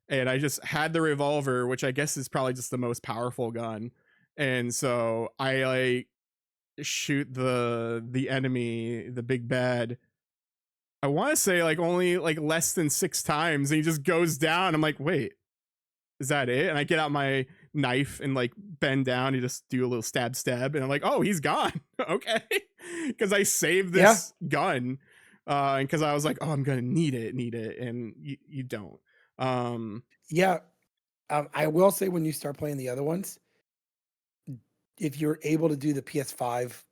And I just had the revolver, which I guess is probably just the most powerful gun. And so I like shoot the enemy, the big bad. I want to say like only like less than 6 times, and he just goes down. I'm like, wait, is that it? And I get out my knife and like bend down and just do a little stab, and I'm like, oh, he's gone. Okay, because I saved Yeah. this gun, and because I was like, oh, I'm gonna need it, and you don't. Um, Yeah. I will say when you start playing the other ones, if you're able to do the PS5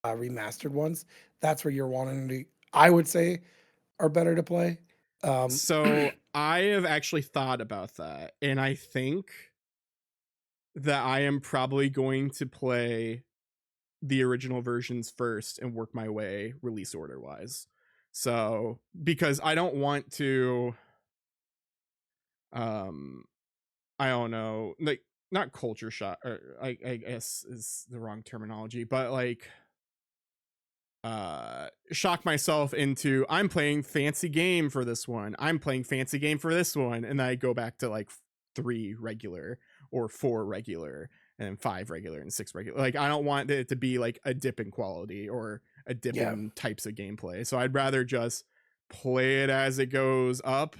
remastered ones, that's where you're wanting to. I would say are better to play. Um, so I have actually thought about that, and I think that I am probably going to play the original versions first and work my way release order wise. So because I don't want to um I don't know, like not culture shock or I guess is the wrong terminology, but like shock myself into I'm playing fancy game for this one. I'm playing fancy game for this one, and then I go back to like 3 regular or 4 regular and then 5 regular and 6 regular. Like I don't want it to be like a dip in quality or a dip yeah. in types of gameplay. So I'd rather just play it as it goes up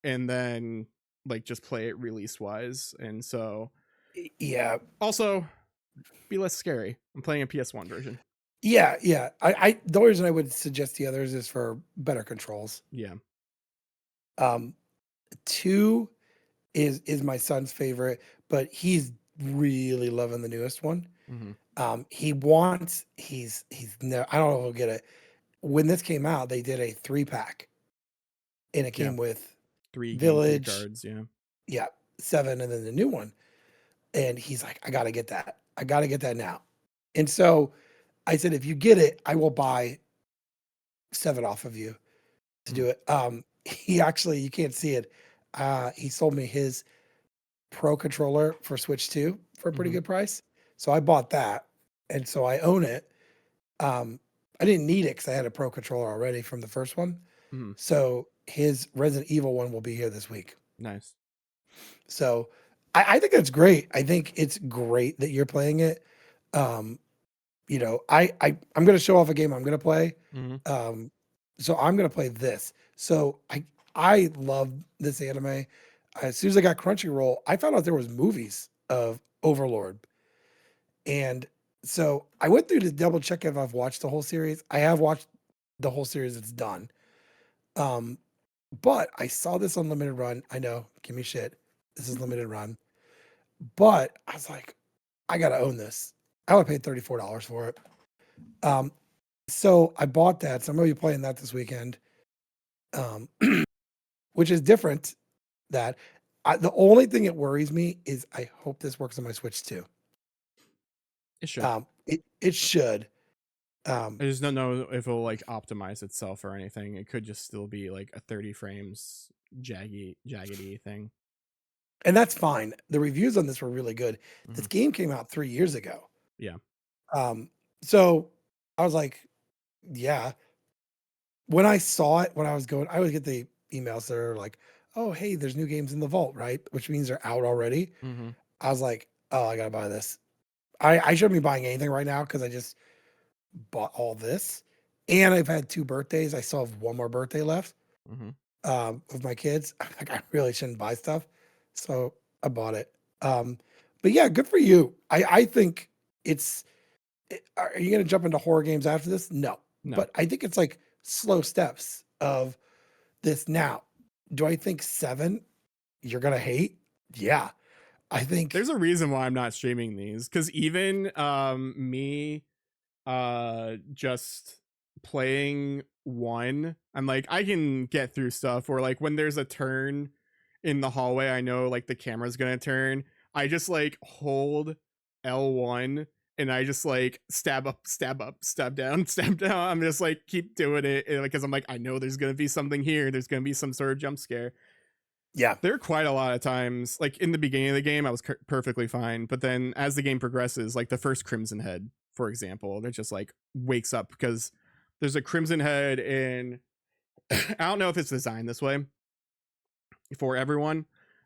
and then like just play it release wise. And so Yeah. also be less scary. I'm playing a PS1 version. Yeah. Yeah. I the only reason I would suggest the others is for better controls. Yeah. Um, two is my son's favorite, but he's really loving the newest one. Mm-hmm. He wants he's no I don't know if he'll get it. When this came out, they did a 3-pack and it Yeah. came with 3 GameCube Village, cards. Yeah. yeah, 7, and then the new one. And he's like, I gotta get that. I gotta get that now. And so I said, if you get it, I will buy 7 off of you to Mhm. do it. He actually, you can't see it. He sold me his Pro controller for Switch 2 for a pretty Mhm. good price. So I bought that. And so I own it. Um, I didn't need it because I had a Pro controller already from the first one. Mhm. So his Resident Evil one will be here this week. Nice. So I think that's great. I think it's great that you're playing it. Um, I'm gonna show off a game I'm gonna play. Mhm. Um, so I'm gonna play this. So I love this anime. As soon as I got Crunchyroll, I found out there was movies of Overlord, and so I went through to double check if I've watched the whole series. I have watched the whole series. It's done. Um, but I saw this on limited run. I know, give me shit. This is limited run, but I was like, I gotta own this. I only paid $34 for it. Um, so I bought that. So I'm gonna be playing that this weekend. Um, which is different. That the only thing that worries me is I hope this works on my Switch too. It should. It should. I Um, just don't know if it'll like optimize itself or anything. It could just still be like a 30 frames jaggedy thing. and that's fine. The reviews on this were really good. This Mhm. game came out 3 years ago. Yeah. Um, so I was like, yeah. When I saw it, when I was going, I would get the emails that are like, oh, hey, there's new games in the vault, right? Which means they're out already. Mhm. I was like, oh, I gotta buy this. I shouldn't be buying anything right now because I just bought all this, and I've had 2 birthdays. I still have 1 more birthday left, Hmm. with my kids. Like, I really shouldn't buy stuff, so I bought it. Um, but yeah, good for you. I think it's are you gonna jump into horror games after this? No. No. But I think it's like slow steps of this now. Do I think 7 you're gonna hate? Yeah. I think There's a reason why I'm not streaming these, because even me just playing one, I'm like, I can get through stuff, or like when there's a turn in the hallway, I know like the camera's gonna turn, I just like hold L1 and I just like stab up, stab down, stab down. I'm just like keep doing it because I'm like, I know there's gonna be something here, there's gonna be some sort of jump scare. yeah. There are quite a lot of times, like in the beginning of the game, I was perfectly fine. But then as the game progresses, like the first Crimson Head, for example, that just like wakes up because there's a Crimson Head in, I don't know if it's designed this way for everyone,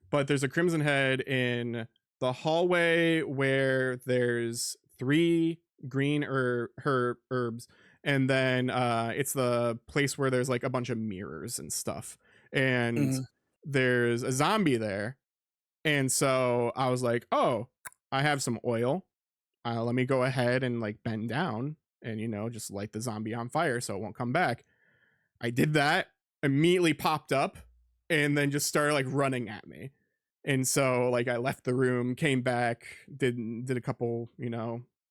but there's a Crimson Head in the hallway where there's 3 green herbs, and then it's the place where there's like a bunch of mirrors and stuff, and Mhm. there's a zombie there. And so I was like, oh, I have some oil, let me go ahead and like bend down and just light the zombie on fire so it won't come back. I did that, immediately popped up, and then just started like running at me. And so like I left the room, came back, did a couple,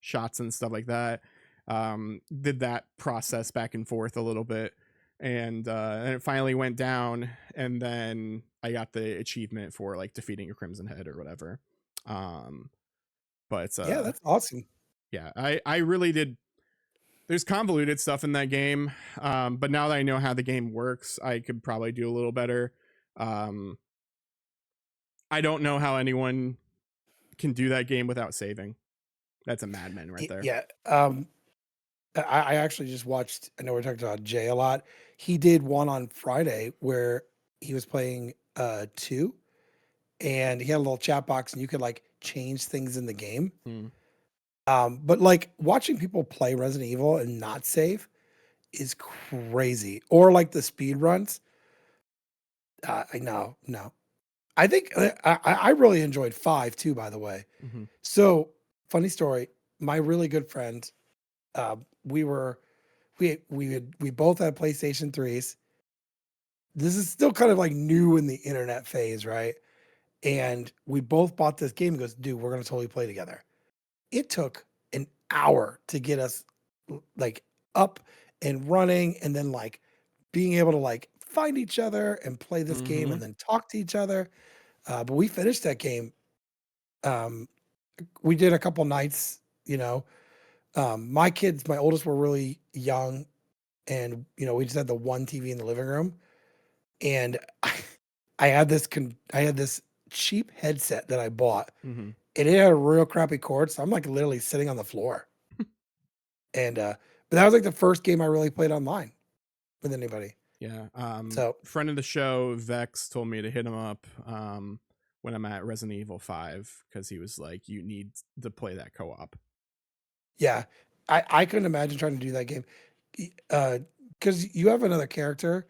shots and stuff like that. Did that process back and forth a little bit. And it finally went down, and then I got the achievement for like defeating a Crimson Head or whatever. Um, but Yeah, that's awesome. yeah, I really did. There's convoluted stuff in that game, but now that I know how the game works, I could probably do a little better. Um, I don't know how anyone can do that game without saving. That's a madman right there. Yeah. I actually just watched, I know we're talking about Jay a lot. He did one on Friday where he was playing 2, and he had a little chat box and you could like change things in the game. Mm. But like watching people play Resident Evil and not save is crazy. Or like the speed runs. I know, no. I think I really enjoyed 5 too, by the way. Hmm. So funny story. My really good friend, uh, we were we both had PlayStation 3s. This is still kind of like new in the internet phase, right? And we both bought this game. He goes, dude, we're gonna totally play together. It took an hour to get us like up and running, and then like being able to like find each other and play this game Hmm. and then talk to each other. But we finished that game. Um, we did a couple nights, you know. My kids, my oldest were really young, and we just had the one TV in the living room, and I had this cheap headset that I bought, Hmm. and it had a real crappy cord, so I'm like literally sitting on the floor. And but that was like the first game I really played online with anybody. Yeah. So Friend of the show, Vex, told me to hit him up when I'm at Resident Evil 5, because he was like, you need to play that co-op. yeah, I couldn't imagine trying to do that game, because you have another character,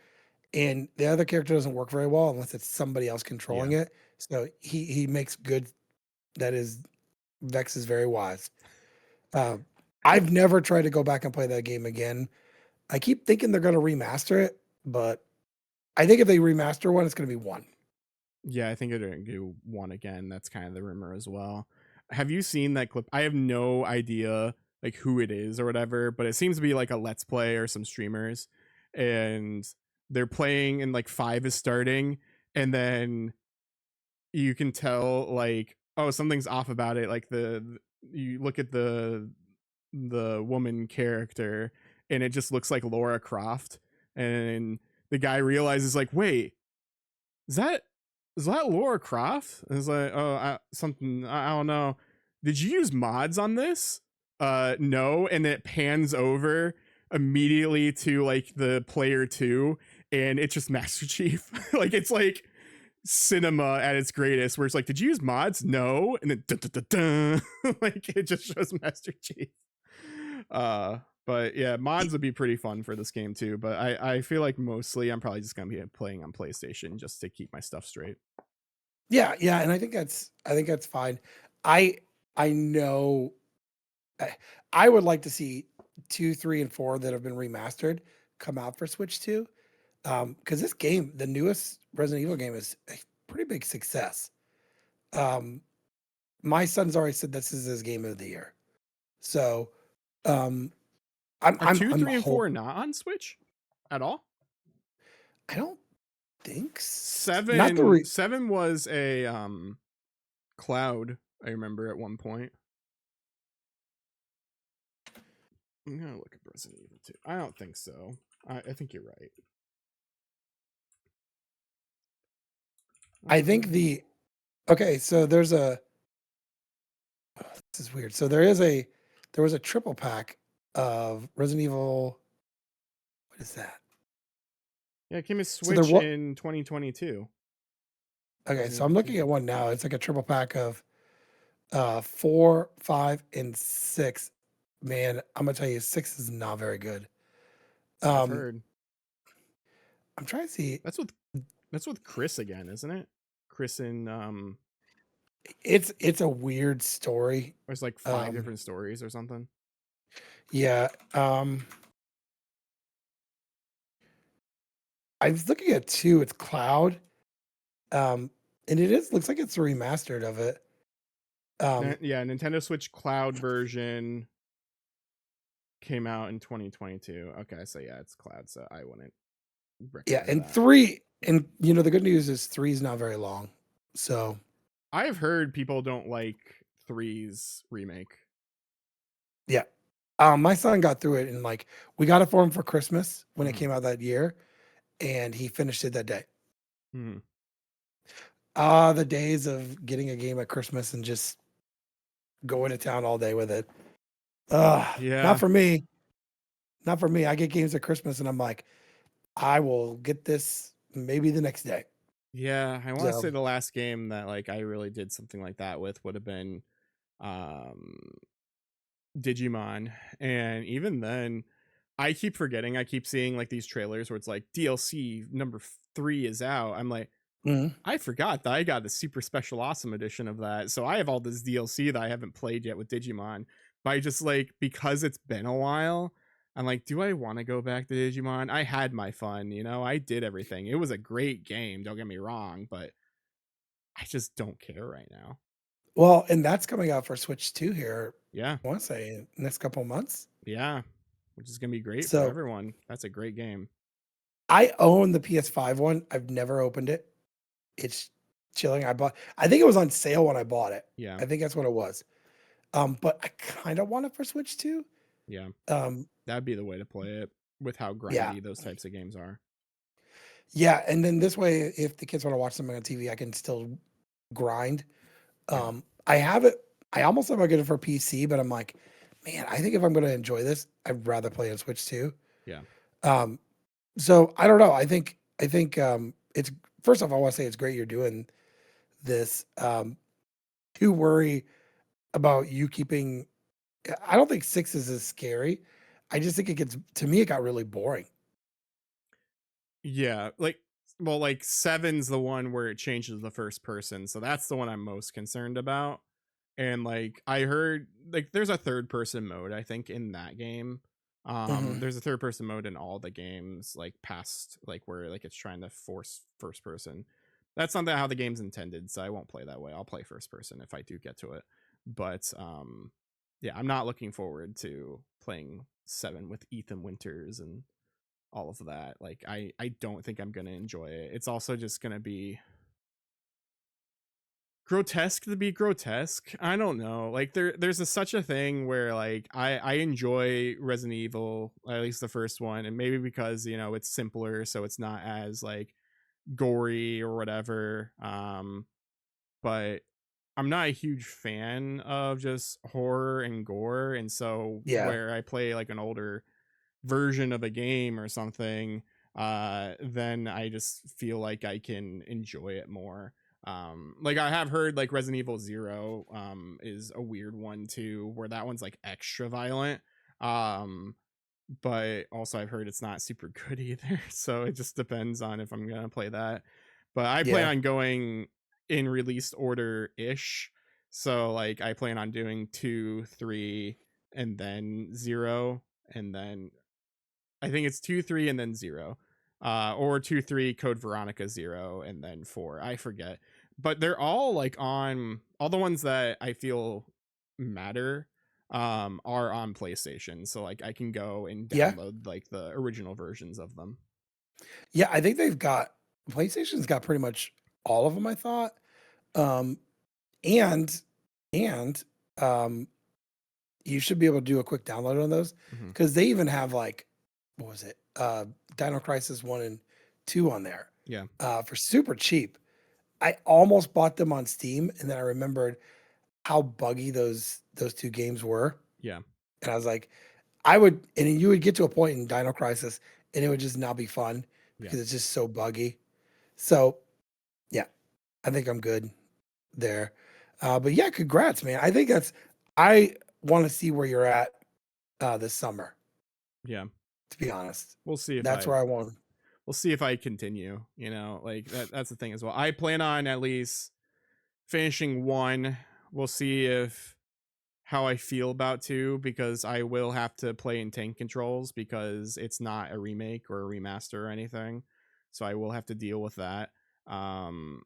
and the other character doesn't work very well unless it's somebody else controlling Yeah. it. So he makes good. That is, Vex is very wise. Um, I've never tried to go back and play that game again. I keep thinking they're going to remaster it, but I think if they remaster one, it's going to be 1. Yeah, I think they're gonna do 1 again. That's kind of the rumor as well. Have you seen that clip? I have no idea like who it is or whatever, but it seems to be like a let's play or some streamers, and they're playing and like 5 is starting, and then you can tell like, oh, something's off about it. Like you look at the woman character, and it just looks like Laura Croft, and the guy realizes like, wait, is that Laura Croft? And it's like, oh, something, I don't know. Did you use mods on this? No. And it pans over immediately to like the player 2, and it's just Master Chief. Like it's like cinema at its greatest, where it's like, did you use mods? No. And then dun, dun, dun, dun. Like it just shows Master Chief. Uh, But yeah, mods would be pretty fun for this game too. But I feel like mostly I'm probably just gonna be playing on PlayStation just to keep my stuff straight. Yeah, yeah, and I think that's fine. I I know I, I would like to see 2, 3, and 4 that have been remastered come out for Switch 2. Because this game, the newest Resident Evil game, is a pretty big success. Um, my son's already said this is his game of the year. So um, I'm Are I'm two, I'm three, and hope four not on Switch at all? I don't think not the Seven was a cloud. I remember at one point. I'm gonna look at Resident Evil 2. I don't think so. I think you're right. I think the okay. So there's a this is weird. So there was a triple pack of Resident Evil. What is that? Yeah, it came to So there Switch what? in 2022. Okay, Resident so I'm Evil looking 2. at one now. It's like a triple pack of 4, 5, and 6. Man, I'm gonna tell you, 6 is not very good. I've Um, heard. I'm trying to see. That's with Chris again, isn't it? Chris and It's a weird story. there's like 5 Um, different stories or something. yeah. I was looking at 2. It's Cloud. And it is looks like it's a remastered of it. Yeah, Nintendo Switch Cloud version came out in 2022. Okay, so yeah, it's cloud, so I wouldn't Yeah, recommend and that. 3, and the good news is 3 is not very long. So I've heard people don't like 3's remake. yeah. My son got through it, and like we got it for him for Christmas when it Mhm. came out that year, and he finished it that day. Mhm. Ah, the days of getting a game at Christmas and just going to town all day with it. Not Yeah. for me. Not for me. I get games at Christmas and I'm like, I will get this maybe the next day. Yeah, I want to So, say the last game that like I really did something like that with would have been um Digimon. And even then I keep forgetting. I keep seeing like these trailers where it's like DLC number 3 is out. I'm like, mhm. I forgot that I got the super special awesome edition of that. So I have all this DLC that I haven't played yet with Digimon. But I just like because it's been a while, I'm like, do I want to go back to Digimon? I had my fun, I did everything. It was a great game, don't get me wrong, but I just don't care right now. Well, and that's coming out for Switch 2 here, Yeah. I want to say next couple of months. Yeah. Which is gonna be great for So everyone. That's a great game. I own the PS5 one. I've never opened it. It's chilling. I think it was on sale when I bought it. Yeah. I think that's what it was. But I kind of want it for Switch 2. Yeah. Um, That'd be the way to play it with how yeah. grindy those types of games are. Yeah, and then this way, if the kids want to watch something on TV, I can still grind. Yeah. I have it. I almost thought I'd get it for PC, but I'm like, man, I think if I'm going to enjoy this, I'd rather play on Switch too. Yeah. Um, so I don't know. I think it's first off, I want to say it's great you're doing this. To worry about you keeping. I don't think 6 is as scary. I just think it gets to me. It got really boring. Yeah, like seven's the one where it changes the first person, so that's the one I'm most concerned about. And like I heard, like there's a third person mode I think in that game. Mhm. There's a third person mode in all the games, like past like where like it's trying to force first person. That's not how the game's intended, so I won't play that way. I'll play first person if I do get to it. But yeah, I'm not looking forward to playing 7 with Ethan Winters and all of that. Like I don't think I'm gonna enjoy it. It's also just gonna be grotesque to be grotesque. I don't know. Like there's such a thing where like I enjoy Resident Evil, at least the first one, and maybe because it's simpler, so it's not as like gory or whatever. But I'm not a huge fan of just horror and gore, and so Yeah. where I play like an older version of a game or something, then I just feel like I can enjoy it more. Like I have heard like Resident Evil 0 is a weird one too, where that one's like extra violent. Um but also I've heard it's not super good either. So it just depends on if I'm gonna play that. But I plan Yeah. on going in released order ish. So like I plan on doing 2, 3, and then 0, and then I think it's 2, 3, and then 0. Or 2, 3, Code Veronica 0, and then 4. I forget. But they're all like on all the ones that I feel matter are on PlayStation. So like I can go and Yeah. download like the original versions of them. Yeah, I think they've got PlayStation's got pretty much all of them, I thought. Um, and and um, you should be able to do a quick download on those Hmm. because they even have like what was it? Dino Crisis 1 and 2 on there Yeah. for super cheap. I almost bought them on Steam, and then I remembered how buggy those two games were, Yeah. and I was like, I would, and you would get to a point in Dino Crisis, and it would just not be fun Yeah. because it's just so buggy. So yeah, I think I'm good there. But yeah, congrats, man. I think that's. I want to see where you're at this summer. Yeah. To be honest, We'll see if that's I where I want. we'll see if I continue, like that's the thing as well. I plan on at least finishing 1. We'll see if how I feel about 2 because I will have to play in tank controls because it's not a remake or a remaster or anything. So I will have to deal with that. Um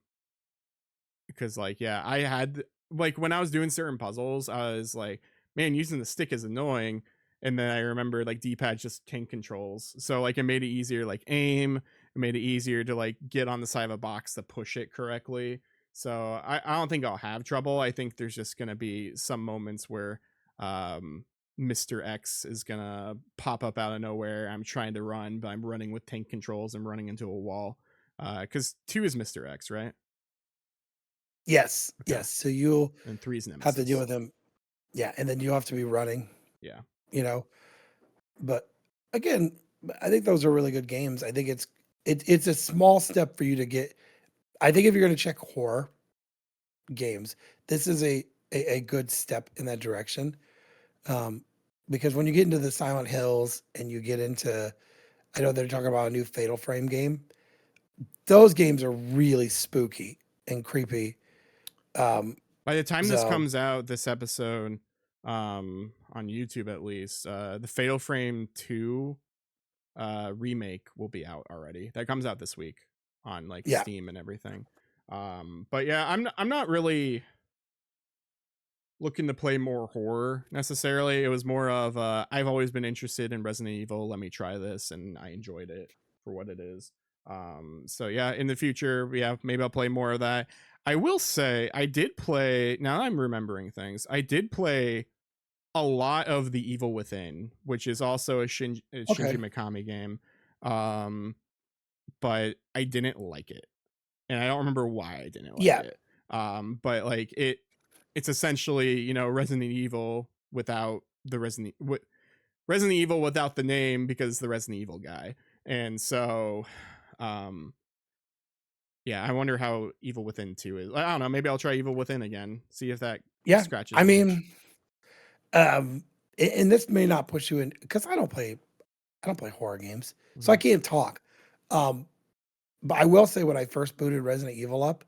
because like yeah, I had like when I was doing certain puzzles, I was like, man, using the stick is annoying. And then I remember like D-pad just tank controls. So like it made it easier like aim, it made it easier to like get on the side of a box to push it correctly. So I don't think I'll have trouble. I think there's just gonna be some moments where Mr. X is gonna pop up out of nowhere. I'm trying to run, but I'm running with tank controls. I'm running into a wall. Because 2 is Mr. X, right? Yes, Okay. yes. So you'll And 3 is have to deal Nemesis. with him. Yeah, and then you have to be running. Yeah. You know, but again, I think those are really good games. I think it's a small step for you to get. I think if you're going to check horror games, this is a good step in that direction. Um, because when you get into the Silent Hills and you get into, I know they're talking about a new Fatal Frame game. Those games are really spooky and creepy. Um, By the time this so comes out, this episode, on YouTube at least, the Fatal Frame 2 remake will be out already. That comes out this week on like yeah, Steam and everything. But yeah, I'm not really looking to play more horror necessarily. It was more of I've always been interested in Resident Evil. Let me try this, and I enjoyed it for what it is. So yeah, in the future, yeah, maybe I'll play more of that. I will say I did play. Now I'm remembering things. I did play a lot of The Evil Within, which is also a Shinji okay, Mikami game. Um, but I didn't like it, and I don't remember why I didn't like yeah, it. But like it's essentially Resident Evil without the Resident Evil without the name because the Resident Evil guy, and so um yeah, I wonder how Evil Within 2 is. I don't know. Maybe I'll try Evil Within again, see if that yeah. scratches I an itch. mean, um, and this may not push you in because I don't play horror games, so I Hmm. can't talk. Um, but I will say when I first booted Resident Evil up,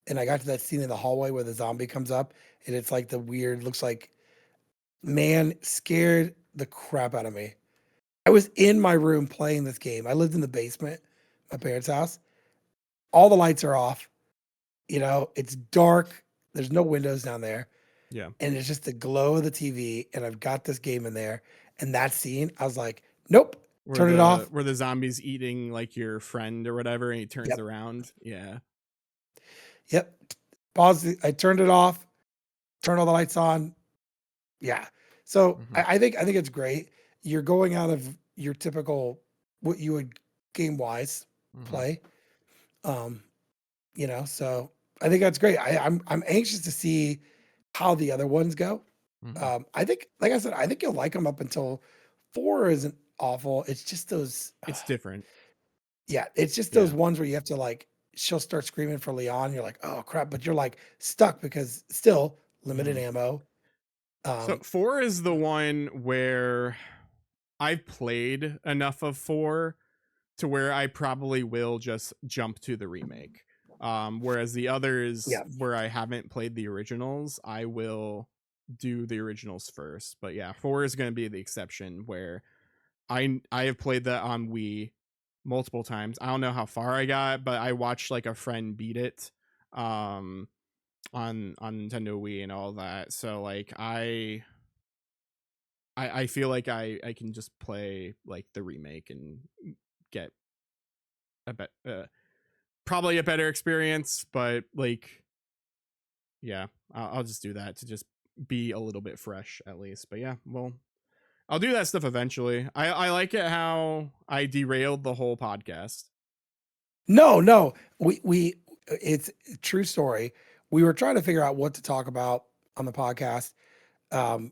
and I got to that scene in the hallway where the zombie comes up, and it's like the weird, looks like man scared the crap out of me. I was in my room playing this game. I lived in the basement, my parents' house. All the lights are off. It's dark. There's no windows down there, Yeah. and it's just the glow of the TV. And I've got this game in there, and that scene, I was like, nope, Where turn it the off. where the zombies eating like your friend or whatever, and he turns Yep, around. Yeah. yep. Pause. I turned it off. Turned all the lights on. Yeah. So Hmm. I think it's great. You're going out of your typical what you would game wise Hmm. play. Um, so I think that's great. I'm anxious to see how the other ones go. Hmm. I think, like I said, I think you'll like them up until 4 isn't awful. It's just those, It's different. yeah, it's just those Yeah. ones where you have to like, she'll start screaming for Leon. You're like, oh crap, but you're like stuck because still limited Hmm. ammo. So Um, 4 is the one where I've played enough of 4 to where I probably will just jump to the remake. Whereas the others Yeah. where I haven't played the originals, I will do the originals first. But yeah, 4 is going to be the exception where I have played that on Wii multiple times. I don't know how far I got, but I watched like a friend beat it um on Nintendo Wii and all that. So like I feel like I can just play like the remake and get a bet probably a better experience, but like yeah, I'll just do that to just be a little bit fresh at least. But yeah, well, I'll do that stuff eventually. I like it how I derailed the whole podcast. No, no. We it's a true story. We were trying to figure out what to talk about on the podcast um,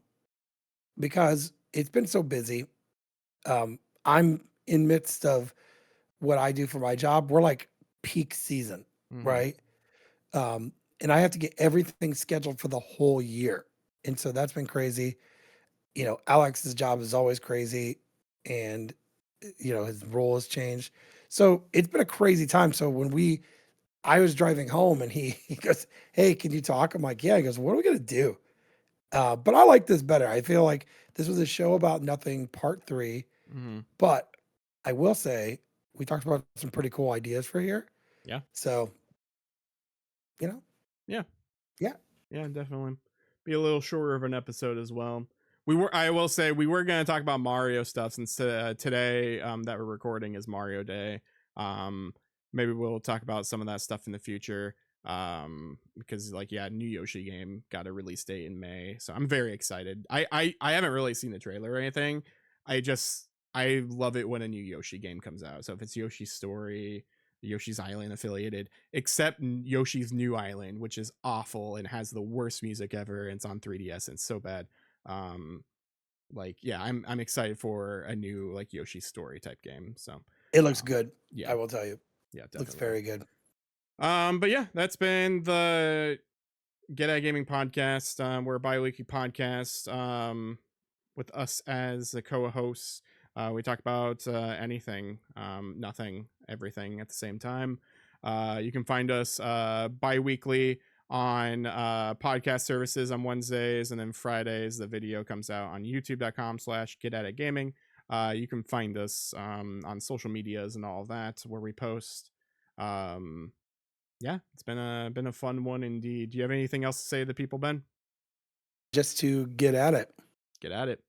because it's been so busy. I'm in midst of what I do for my job. We're like peak season, Mm-hmm. right? Um, and I have to get everything scheduled for the whole year, and so that's been crazy. You know, Alex's job is always crazy, and you know his role has changed. So it's been a crazy time. So when I was driving home and he goes, "Hey, can you talk?" I'm like, "Yeah." He goes, "What are we gonna do?" But I like this better. I feel like this was a show about nothing, part 3. Mm-hmm. But I will say we talked about some pretty cool ideas for here. Yeah. So you know, Yeah. yeah, Yeah, definitely. Be a little shorter of an episode as well. I will say we were going to talk about Mario stuff since today that we're recording is Mario Day. Um Maybe we'll talk about some of that stuff in the future because like yeah, new Yoshi game got a release date in May. So I'm very excited. I haven't really seen the trailer or anything. I love it when a new Yoshi game comes out. So if it's Yoshi's Story, Yoshi's Island affiliated, except Yoshi's New Island, which is awful and has the worst music ever. And it's on 3DS and it's so bad. Um, like yeah, I'm excited for a new like Yoshi's Story type game. So it looks um, good. yeah, I will tell you, yeah, looks definitely. very good. But yeah, that's been the Get At Gaming podcast. We're a bi-weekly podcast with us as the co-hosts. We talk about anything, nothing, everything at the same time. You can find us bi-weekly on podcast services on Wednesdays, and then Fridays the video comes out on youtube.com/get at it gaming. You can find us on social medias and all of that where we post. Um, yeah, it's been a fun one indeed. Do you have anything else to say to the people, Ben? Just to get at it. Get at it.